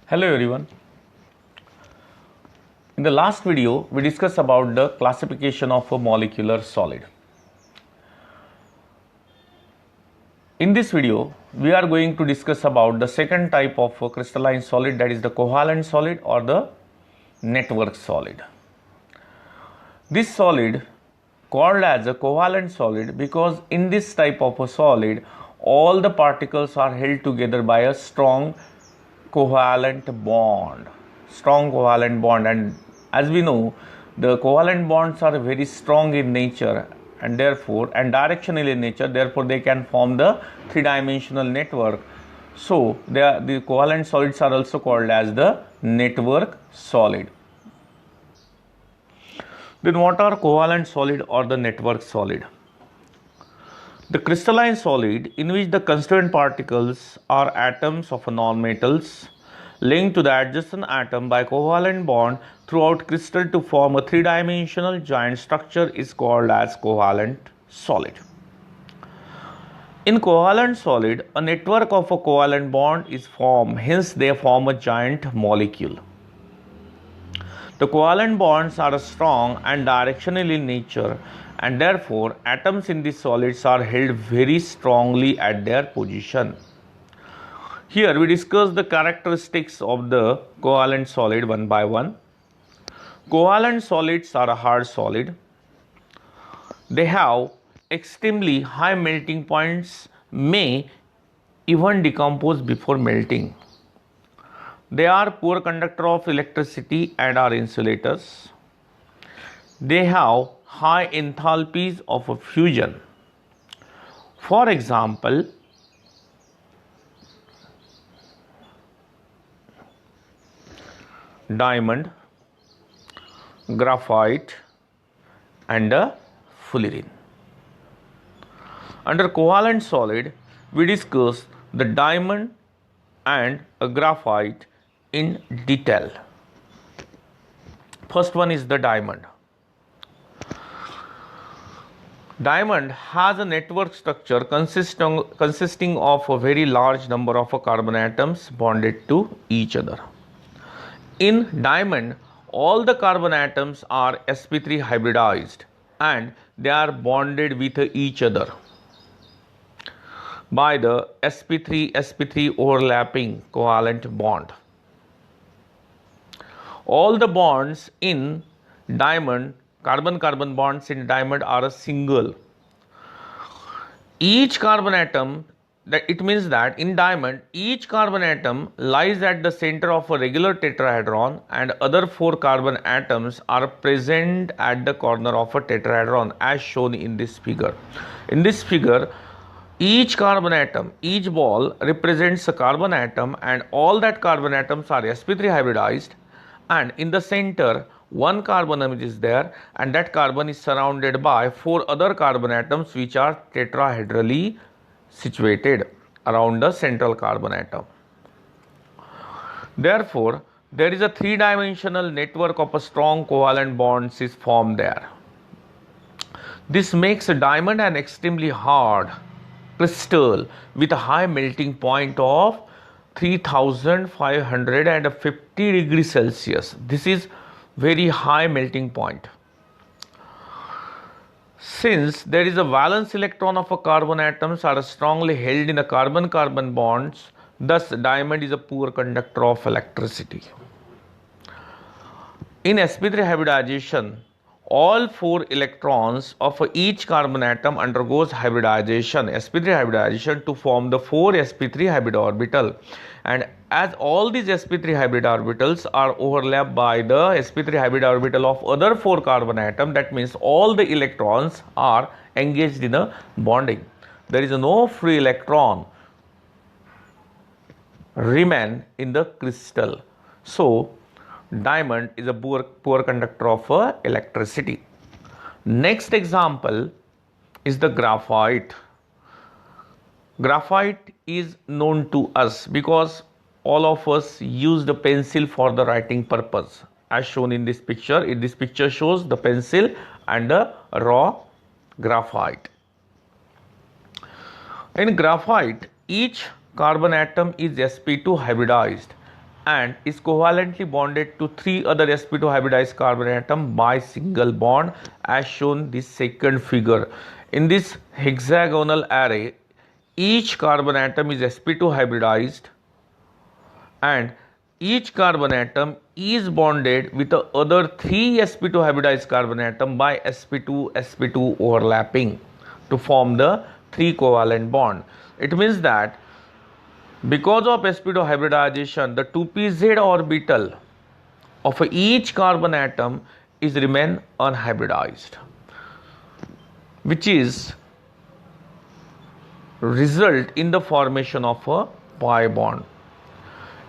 Hello everyone. In the last video, we discussed about the classification of a molecular solid. In this video, we are going to discuss about the second type of a crystalline solid, that is the covalent solid or the network solid. This solid called as a covalent solid because in this type of a solid, all the particles are held together by a strong covalent bond. And as we know, the covalent bonds are very strong in nature and directional in nature, therefore they can form the three-dimensional network. So the covalent solids are also called as the network solid. Then what are covalent solid or the network solid? The crystalline solid in which the constituent particles are atoms of nonmetals linked to the adjacent atom by covalent bond throughout crystal to form a three-dimensional giant structure is called as covalent solid. In covalent solid, a network of a covalent bond is formed, hence they form a giant molecule. The covalent bonds are strong and directional in nature, and therefore atoms in these solids are held very strongly at their position. Here we discuss the characteristics of the covalent solid one by one. Covalent solids are a hard solid. They have extremely high melting points, may even decompose before melting. They are poor conductor of electricity and are insulators. They have high enthalpies of fusion. For example, diamond, graphite and fullerene. Under covalent solid, we discuss the diamond and graphite in detail. First one is the diamond. Diamond has a network structure consisting of a very large number of carbon atoms bonded to each other. In diamond, all the carbon atoms are sp3 hybridized and they are bonded with each other by the sp3 overlapping covalent bond. All the bonds in diamond, carbon-carbon bonds in diamond are a single. Each carbon atom, it means that in diamond, each carbon atom lies at the center of a regular tetrahedron and other 4 carbon atoms are present at the corner of a tetrahedron as shown in this figure. In this figure, each carbon atom, each ball represents a carbon atom and all that carbon atoms are sp3 hybridized, and in the center one carbon atom is there and that carbon is surrounded by 4 other carbon atoms which are tetrahedrally situated around the central carbon atom. Therefore, there is a three-dimensional network of a strong covalent bonds is formed there. This makes a diamond an extremely hard crystal with a high melting point of 3550 degrees Celsius. This is very high melting point. Since there is a valence electron of a carbon atoms are strongly held in the carbon-carbon bonds, thus diamond is a poor conductor of electricity. In sp3 hybridization, all 4 electrons of each carbon atom undergoes hybridization, sp3 hybridization, to form the 4 sp3 hybrid orbital, and as all these sp3 hybrid orbitals are overlapped by the sp3 hybrid orbital of other 4 carbon atom, that means all the electrons are engaged in a bonding. There is no free electron remain in the crystal. So diamond is a poor conductor of electricity. Next example is the graphite. Graphite is known to us because all of us use the pencil for the writing purpose, as shown in this picture. In this picture shows the pencil and the raw graphite. In graphite, each carbon atom is sp2 hybridized and is covalently bonded to 3 other sp2 hybridized carbon atom by single bond, as shown this second figure. In this hexagonal array, each carbon atom is sp2 hybridized, and each carbon atom is bonded with the other 3 sp2 hybridized carbon atom by sp2 overlapping to form the 3 covalent bond. It means that because of sp2 hybridization, the 2pz orbital of each carbon atom is remain unhybridized, which is result in the formation of a pi bond.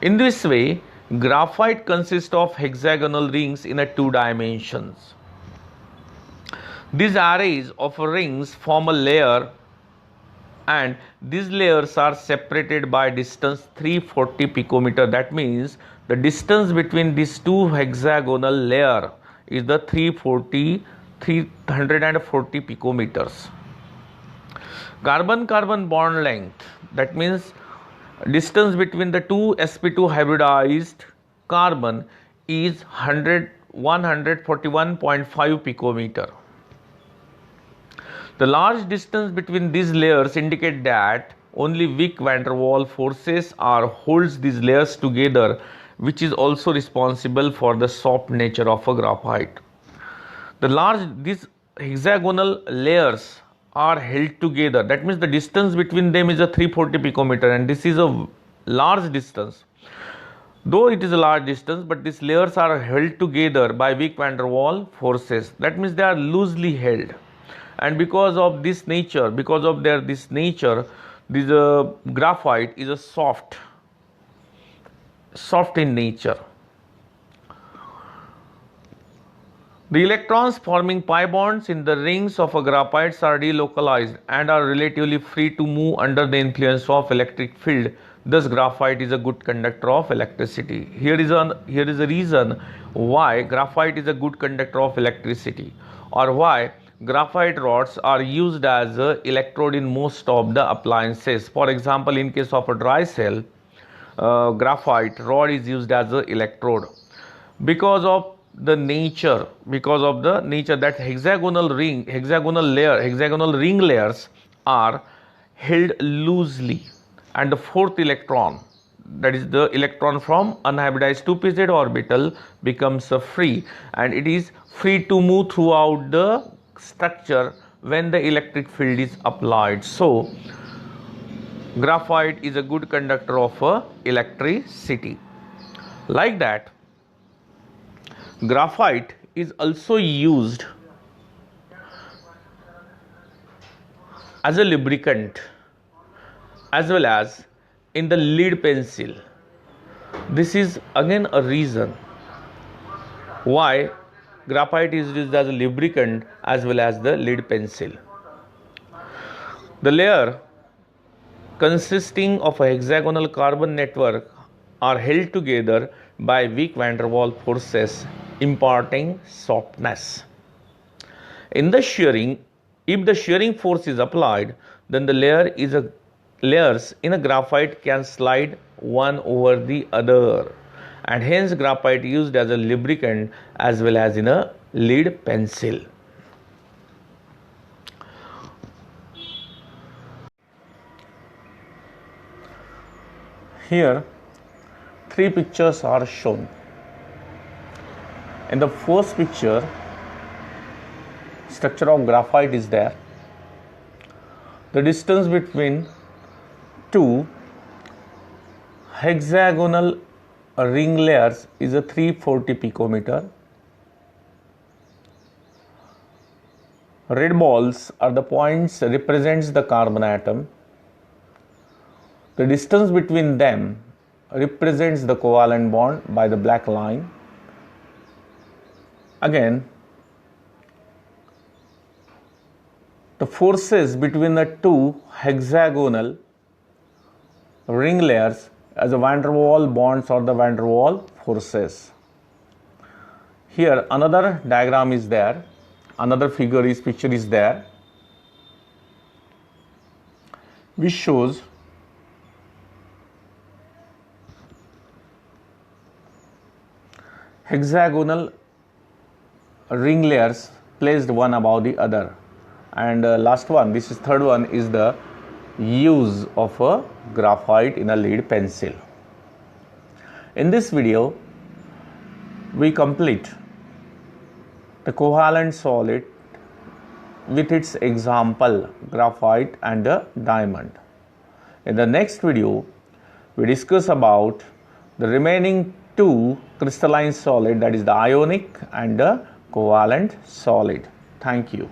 In this way, graphite consists of hexagonal rings in a 2 dimensions. These arrays of rings form a layer, and these layers are separated by distance 340 picometer. That means the distance between these 2 hexagonal layer is the 340 picometers. Carbon-carbon bond length, that means distance between the 2 sp2 hybridized carbon, is 141.5 picometer. The large distance between these layers indicate that only Wick van der Waals forces holds these layers together, which is also responsible for the soft nature of a graphite. These hexagonal layers are held together. That means the distance between them is a 340 picometer, and this is a large distance. Though it is a large distance, but these layers are held together by Wick van der Waals forces. That means they are loosely held, and because of this nature, this graphite is a soft in nature. The electrons forming pi bonds in the rings of a graphite are delocalized and are relatively free to move under the influence of electric field. Thus, graphite is a good conductor of electricity. Here is a reason why graphite is a good conductor of electricity, or why graphite rods are used as an electrode in most of the appliances. For example, in case of a dry cell, graphite rod is used as an electrode because of the nature that hexagonal ring layers are held loosely, and the fourth electron, that is the electron from unhybridized 2pz orbital, becomes free, and it is free to move throughout the structure when the electric field is applied. So graphite is a good conductor of electricity. Like that, graphite is also used as a lubricant as well as in the lead pencil. This is again a reason why graphite is used as a lubricant as well as the lead pencil. The layer consisting of a hexagonal carbon network are held together by Wick van der Waals forces, imparting softness. In the shearing, if the shearing force is applied, then the layers in a graphite can slide one over the other, and hence graphite used as a lubricant as well as in a lead pencil. Here 3 pictures are shown. In the first picture, structure of graphite is there. The distance between 2 hexagonal ring layers is a 340 picometer. Red balls are the points represents the carbon atom. The distance between them represents the covalent bond by the black line. Again, the forces between the 2 hexagonal ring layers as the van der Waals bonds or the van der Waals forces. Here another diagram is there, another picture is there, which shows hexagonal ring layers placed one above the other. And last one, this is third one, is the use of a graphite in a lead pencil. In this video, we complete the covalent solid with its example graphite and the diamond. In the next video, we discuss about the remaining two crystalline solid, that is the ionic and the covalent solid. Thank you.